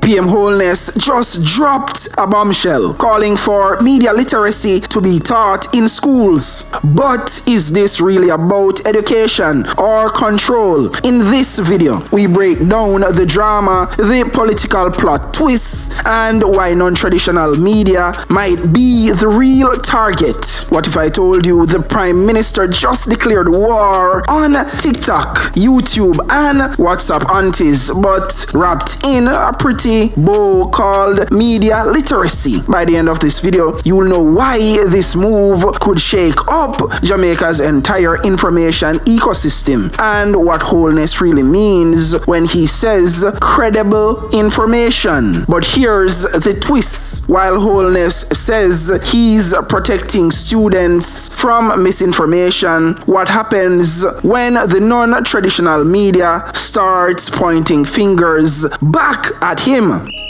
PM Holness just dropped a bombshell, calling for media literacy to be taught in schools. But is this really about education or control? In this video, we break down the drama, the political plot twists, and why non-traditional media might be the real target. What if I told you the Prime Minister just declared war on TikTok, YouTube, and WhatsApp aunties, but wrapped in a pretty bow called media literacy? By the end of this video, you will know why this move could shake up Jamaica's entire information ecosystem and what Holness really means when he says credible information. But here's the twist. While Holness says he's protecting students from misinformation, what happens when the non-traditional media starts pointing fingers back at him?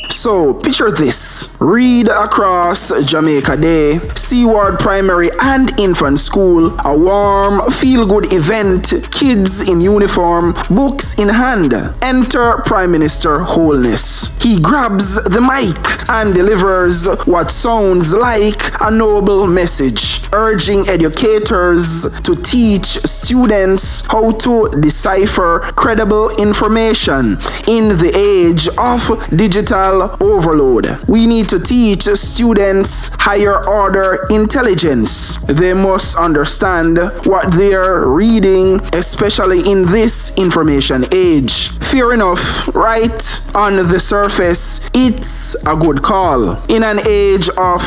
So picture this. Read across Jamaica Day, Seaward Primary and Infant School, a warm, feel-good event, kids in uniform, books in hand. Enter Prime Minister Holness. He grabs the mic and delivers what sounds like a noble message, urging educators to teach students how to decipher credible information in the age of digital overload. We need to teach students higher order intelligence. They must understand what they're reading, especially in this information age. Fair enough, right? On the surface, it's a good call. In an age of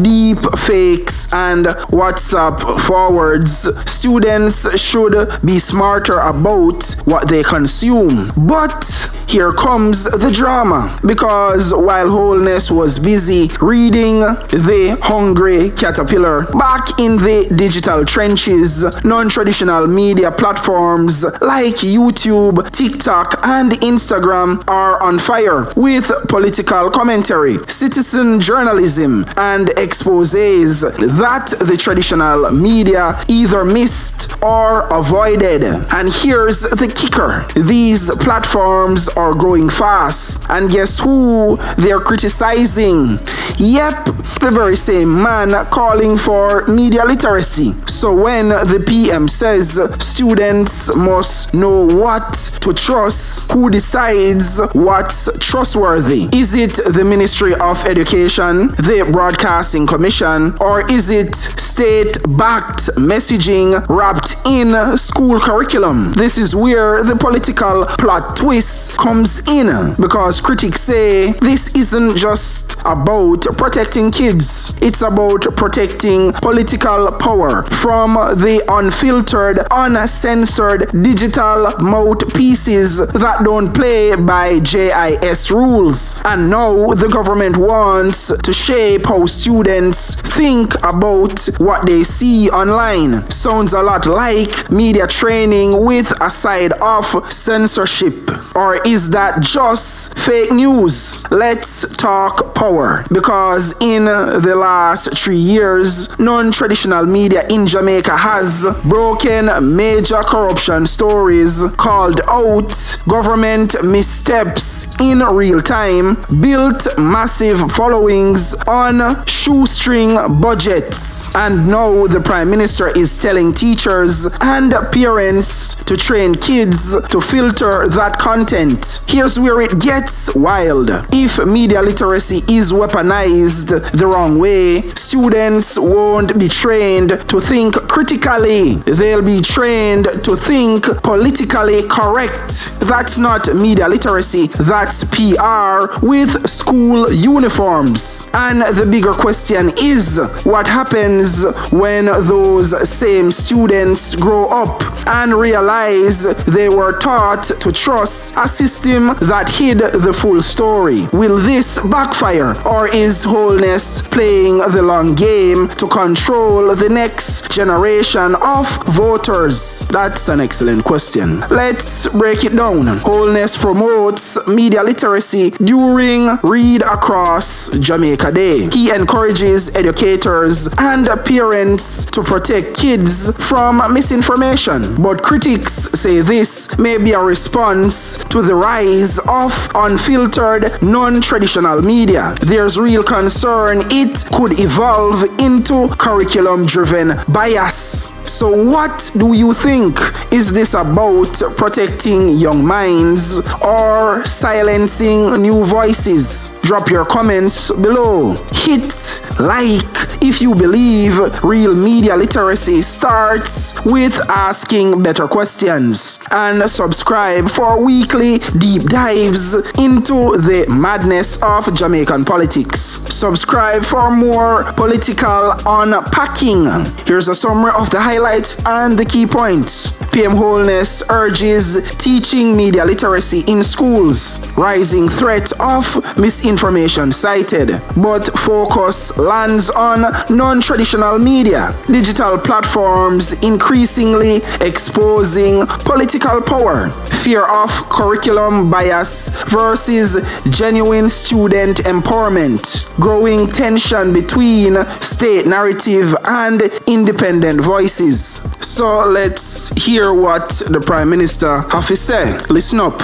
deep fakes and WhatsApp forwards, students should be smarter about what they consume. But here comes the drama, because while Holness was busy reading The Hungry Caterpillar, back in the digital trenches, non-traditional media platforms like YouTube, TikTok, and Instagram are on fire with political commentary, citizen journalism, and exposés that the traditional media either missed or avoided. And here's the kicker. These platforms are growing fast, and guess who they're criticizing? Yep, the very same man calling for media literacy. So when the PM says students must know what to trust, who decides what's trustworthy? Is it the Ministry of Education, the Broadcasting Commission, or is it state-backed messaging wrapped in school curriculum? This is where the political plot twist comes in, because critics say this isn't just about protecting kids, it's about protecting political power from the unfiltered, uncensored digital mouthpieces that don't play by JIS rules. And now the government wants to shape how students think about what they see online. Sounds a lot like media training with a side of censorship. Or is that just fake news? Let's talk power, because in the last 3 years, non-traditional media in Jamaica has broken major corruption stories, called out government missteps in real time, built massive followings on shoestring budgets. And now the Prime Minister is telling teachers and parents to train kids to filter that content. Here's where it gets wild. If media literacy is weaponized the wrong way, students won't be trained to think critically. They'll be trained to think politically correct. That's not media literacy, that's PR with school uniforms. And the bigger question is, what happens when those same students grow up and realize they were taught to trust a system that hid the full story? Will this backfire, or is Holness playing the long game to control the next generation of voters? That's an excellent question. Let's break it down. Holness promotes media literacy during Read Across Jamaica Day. He encourages educators and parents to protect kids from misinformation. But critics say this may be a response to the rise of unfiltered, non-traditional media. There's real concern it could evolve into curriculum-driven bias. So what do you think? Is this about protecting young minds or silencing new voices? Drop your comments below. Hit like if you believe real media literacy starts with asking better questions. And subscribe for weekly deep dives into the madness of Jamaican politics. Subscribe for more political unpacking. Here's a summary of the highlights and the key points. PM Holness urges teaching media literacy in schools. Rising threat of misinformation cited, but focus lands on non-traditional media. Digital platforms increasingly exposing political power. Fear of curriculum bias versus genuine student empowerment. Growing tension between state narrative and independent voices. So let's hear what the Prime Minister has to say. Listen up.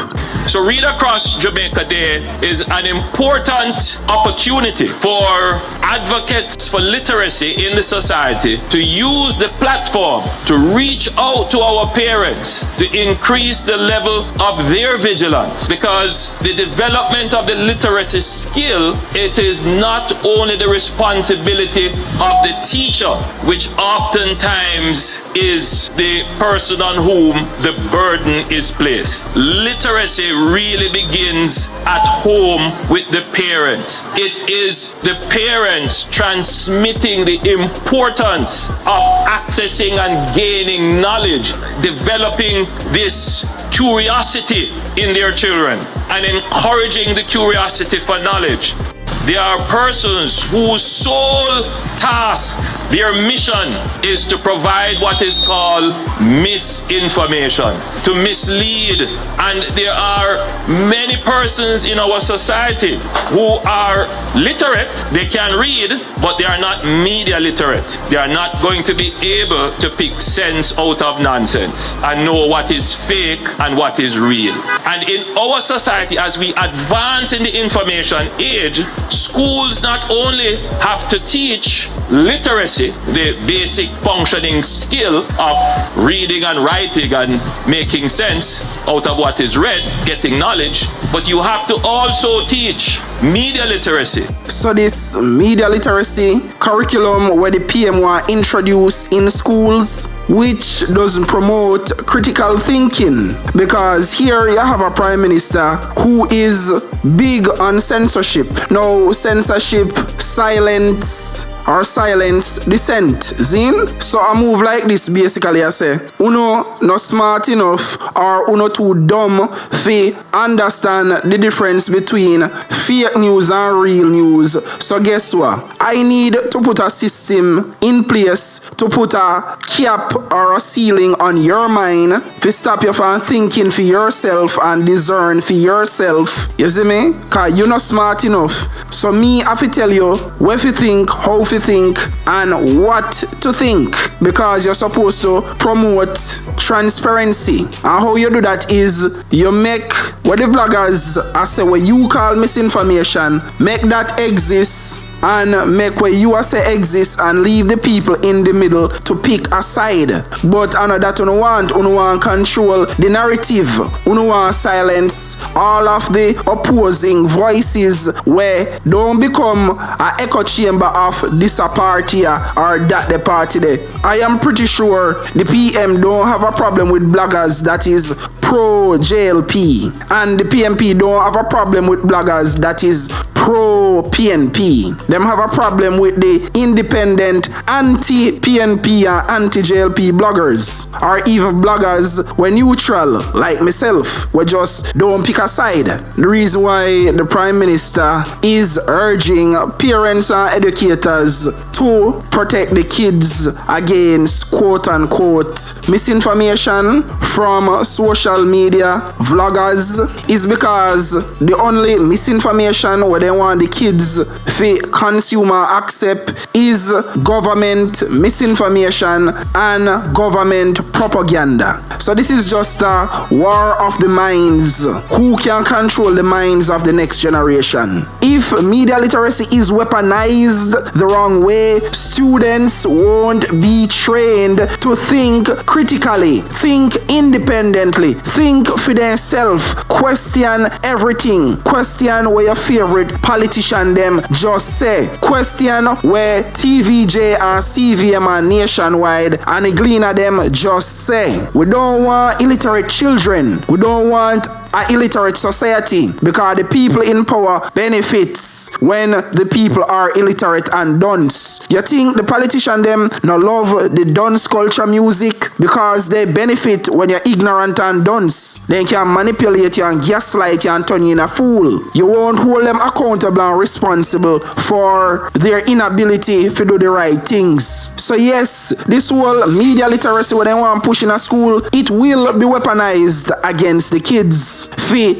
So Read Across Jamaica Day is an important opportunity for advocates for literacy in the society to use the platform to reach out to our parents to increase the level of their vigilance, because the development of the literacy skill, it is not only the responsibility of the teacher, which oftentimes is the person on whom the burden is placed. Literacy really begins at home with the parents. It is the parents transmitting the importance of accessing and gaining knowledge, developing this curiosity in their children and encouraging the curiosity for knowledge. There are persons whose sole task, their mission, is to provide what is called misinformation, to mislead. And there are many persons in our society who are literate, they can read, but they are not media literate. They are not going to be able to pick sense out of nonsense and know what is fake and what is real. And in our society, as we advance in the information age, schools not only have to teach literacy, the basic functioning skill of reading and writing and making sense out of what is read, getting knowledge, but you have to also teach media literacy. So this media literacy curriculum where the PM want introduce in schools, which doesn't promote critical thinking, because here you have a Prime Minister who is big on censorship. Now censorship silence dissent. Zin? So a move like this basically I say, uno not smart enough or uno too dumb fi understand the difference between fake news and real news. So guess what? I need to put a system in place to put a cap or a ceiling on your mind to stop you from thinking for yourself and discern for yourself. You see me? Cause you're not smart enough. So me I have to tell you what you think, how you think, and what to think, because you're supposed to promote transparency. And how you do that is you make what the bloggers I say what you call misinformation, make that exist and make what you say exist and leave the people in the middle to pick a side. But I know that you want control the narrative. You want silence all of the opposing voices where don't become an echo chamber of this a party or that the party there. I am pretty sure the PM don't have a problem with bloggers that is pro JLP, and the PMP don't have a problem with bloggers that is pro pro-PNP. Them have a problem with the independent anti-PNP and anti-JLP bloggers, or even bloggers were neutral, like myself, we just don't pick a side. The reason why the Prime Minister is urging parents and educators to protect the kids against quote-unquote misinformation from social media vloggers is because the only misinformation where they want the kids to consume or accept is government misinformation and government propaganda. So this is just a war of the minds. Who can control the minds of the next generation? If media literacy is weaponized the wrong way, students won't be trained to think critically, think independently, think for themselves, question everything, question where your favorite politician them just say, question where TVJ and CVM and Nationwide and a gleaner them just say. We don't want illiterate children. We don't want an illiterate society, because the people in power benefits when the people are illiterate and dunce. You think the politician them no love the dunce culture music because they benefit when you're ignorant and dunce. They can manipulate you and gaslight you and turn you in a fool. You won't hold them accountable and responsible for their inability to do the right things. So yes, this whole media literacy when they want to push in a school, it will be weaponized against the kids.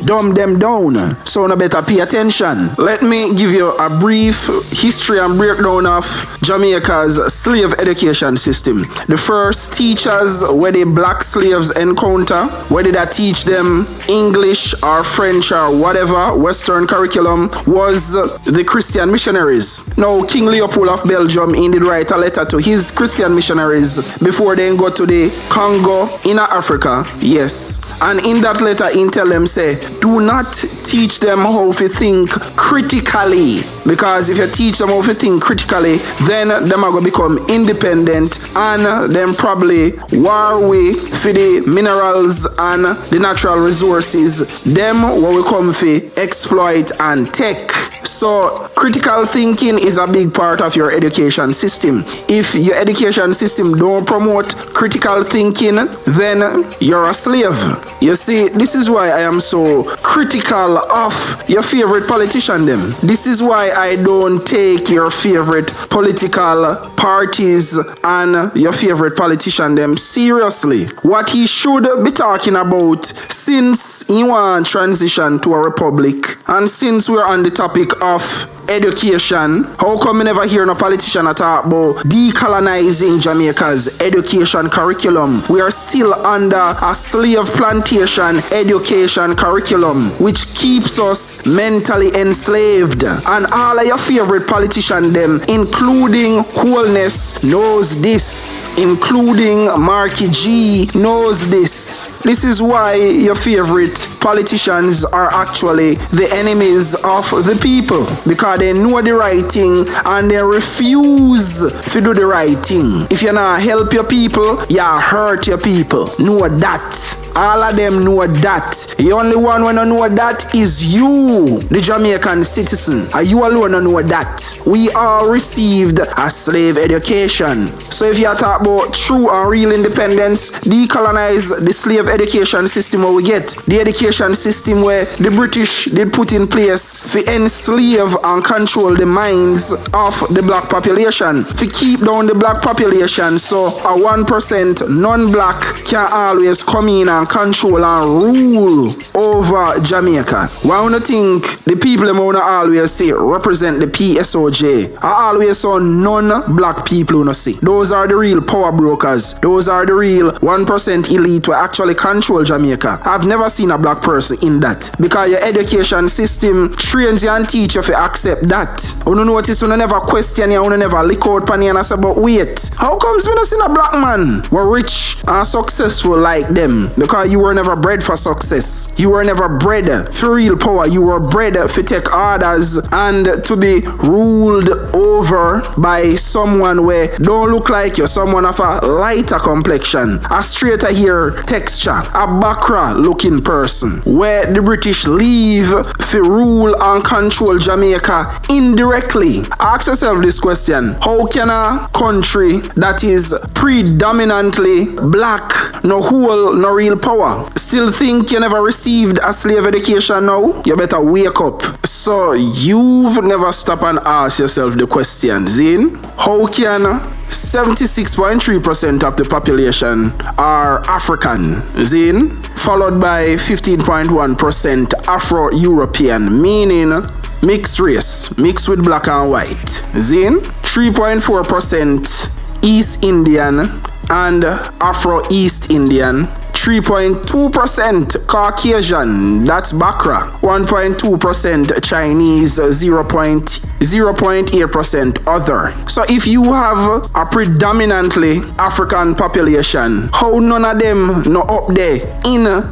Dumb them down. So no better pay attention. Let me give you a brief history and breakdown of Jamaica's slave education system. The first teachers where the black slaves encounter, where did I teach them English or French or whatever Western curriculum, was the Christian missionaries. Now King Leopold of Belgium did write a letter to his Christian missionaries before they go to the Congo in Africa. Yes. And in that letter he tell them say, do not teach them how to think critically, because if you teach them how to think critically, then them are going to become independent and then probably war with for the minerals and the natural resources them what we come to exploit and take. So critical thinking is a big part of your education system. If your education system don't promote critical thinking, then you're a slave. You see, this is why I am so critical of your favorite politician them. This is why I don't take your favorite political parties and your favorite politician them seriously. What he should be talking about, since he want transition to a republic, and since we're on the topic of education, how come we never hear no politician talk about decolonizing Jamaica's education curriculum? We are still under a slave plantation education curriculum, which keeps us mentally enslaved. And all of your favorite politicians them, including Holness, knows this. Including Marky G knows this. This is why your favorite politicians are actually the enemies of the people, because they know the right thing and they refuse to do the right thing. If you not help your people, you hurt your people. Know that. All of them know that. The only one who don't know that is you, the Jamaican citizen. And you alone don't know that. We all received a slave education. So if you talk about true and real independence, decolonize the slave education system where we get. The education system where the British did put in place to enslave and control the minds of the black population. To keep down the black population so a 1% non-black can always come in and control and rule over Jamaica. Why do you think the people them wanna always say represent the PSOJ? I always saw non-black people who see. Those are the real power brokers. Those are the real 1% elite who actually control Jamaica. I've never seen a black person in that, because your education system trains you and teach you to accept that. You notice you never question you, you never lick out pan you and say, but wait, how comes we not see a black man? We're rich and successful like them, because you were never bred for success. You were never bred for real power. You were bred to take orders and to be ruled over by someone where don't look like you, someone of a lighter complexion, a straighter hair texture, a Bakra looking person, where the British leave to rule and control Jamaica indirectly. Ask yourself this question: how can a country that is predominantly black, no whole, no real power, still think you never received a slave education now? You better wake up. So you've never stopped and asked yourself the question, Zin, how can 76.3% of the population are African, Zin, followed by 15.1% Afro-European, meaning mixed race, mixed with black and white, Zin, 3.4% East Indian and Afro-East Indian, 3.2% Caucasian, that's Bakra, 1.2% Chinese, 0.8% other. So if you have a predominantly African population, how none of them no up there in the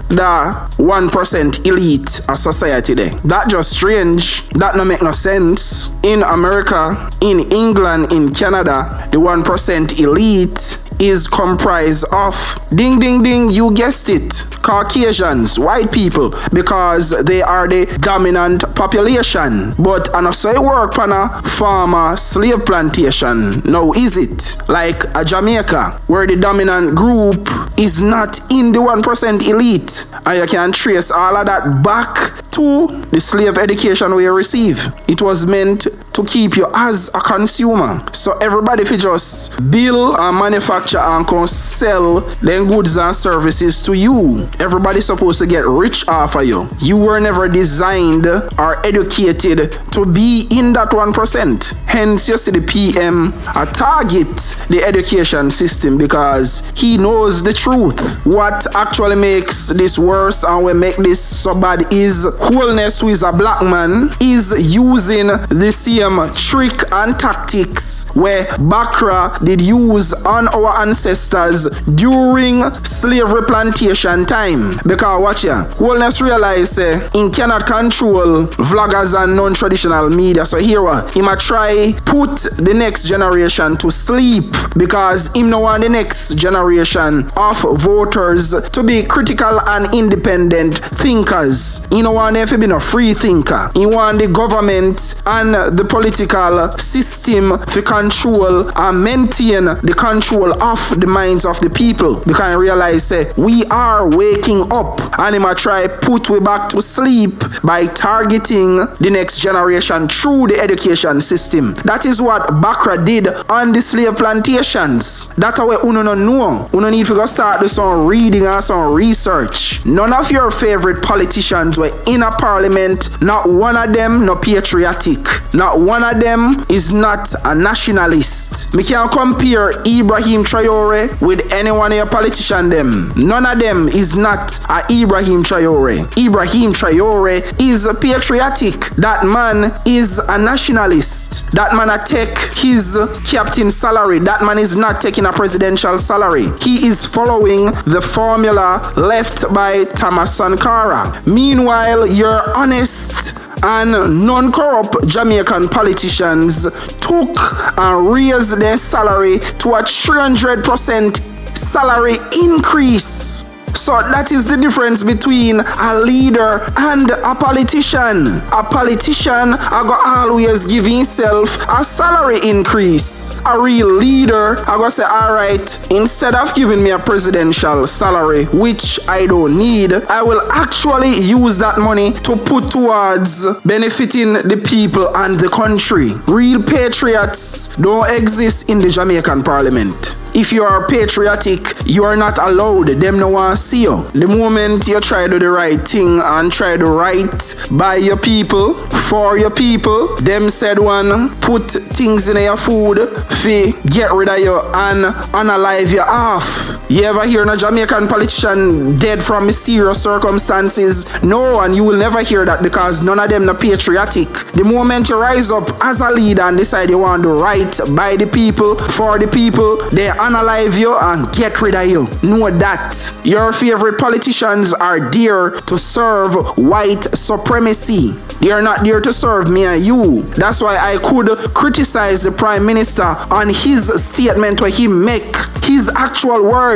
1% elite of society there? That just strange. That no make no sense. In America, in England, in Canada, the 1% elite is comprised of, ding ding ding, you guessed it, Caucasians, white people, because they are the dominant population. But I know so it work on a farmer slave plantation. Now is it like a Jamaica where the dominant group is not in the 1% elite, and you can trace all of that back to the slave education we receive. It was meant to keep you as a consumer. So everybody if you just build and manufacture and can sell them goods and services to you. Everybody's supposed to get rich off of you. You were never designed or educated to be in that 1%. Hence you see the PM target the education system because he knows the truth. What actually makes this worse and will make this so bad is Holness, who is a black man, is using the same trick and tactics where Bakra did use on our ancestors during slavery plantation time. Because watch ya, Holness realize he cannot control vloggers and non-traditional media. So here he might try put the next generation to sleep because him no want the next generation of voters to be critical and independent thinkers. He no want them to be no free thinker. He want the government and the political system to control and maintain the control of the minds of the people. Because I realize we are waking up and he might try put we back to sleep by targeting the next generation through the education system. That is what Bakra did on the slave plantations. That's how we uno no know. Uno need to go start do some reading and some research. None of your favorite politicians were in a parliament. Not one of them no patriotic. Not one of them is not a nationalist. Me can't compare Ibrahim Traore with any one of your politician them. None of them is not a Ibrahim Traore. Ibrahim Traore is patriotic. That man is a nationalist. That man take his captain salary. That man is not taking a presidential salary. He is following the formula left by Thomas Sankara. Meanwhile, your honest and non-corrupt Jamaican politicians took and raised their salary to a 300% salary increase. So that is the difference between a leader and a politician. A politician I go always give himself a salary increase. A real leader I go say, alright, instead of giving me a presidential salary, which I don't need, I will actually use that money to put towards benefiting the people and the country. Real patriots don't exist in the Jamaican parliament. If you are patriotic, you are not allowed. Them no want to see you. The moment you try to do the right thing and try to right by your people, for your people, them said one, put things in your food, fi get rid of you and unalive you off. You ever hear a Jamaican politician dead from mysterious circumstances? No, and you will never hear that because none of them are patriotic. The moment you rise up as a leader and decide you want to do right by the people, for the people, they unalive you and get rid of you. Know that. Your favorite politicians are there to serve white supremacy. They are not there to serve me and you. That's why I could criticize the Prime Minister on his statement where he make his actual words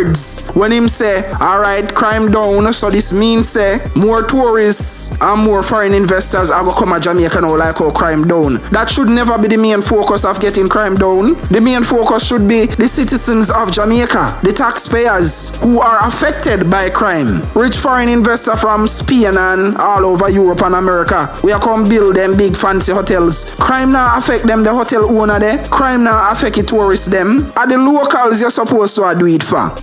when him say, alright, crime down, so this means say more tourists and more foreign investors are going to come to Jamaica now like how crime down. That should never be the main focus of getting crime down. The main focus should be the citizens of Jamaica, the taxpayers who are affected by crime. Rich foreign investor from Spain and all over Europe and America, we are come build them big fancy hotels. Crime now affect them, the hotel owner there. Crime now affect the tourists them. Are the locals you're supposed to do it for?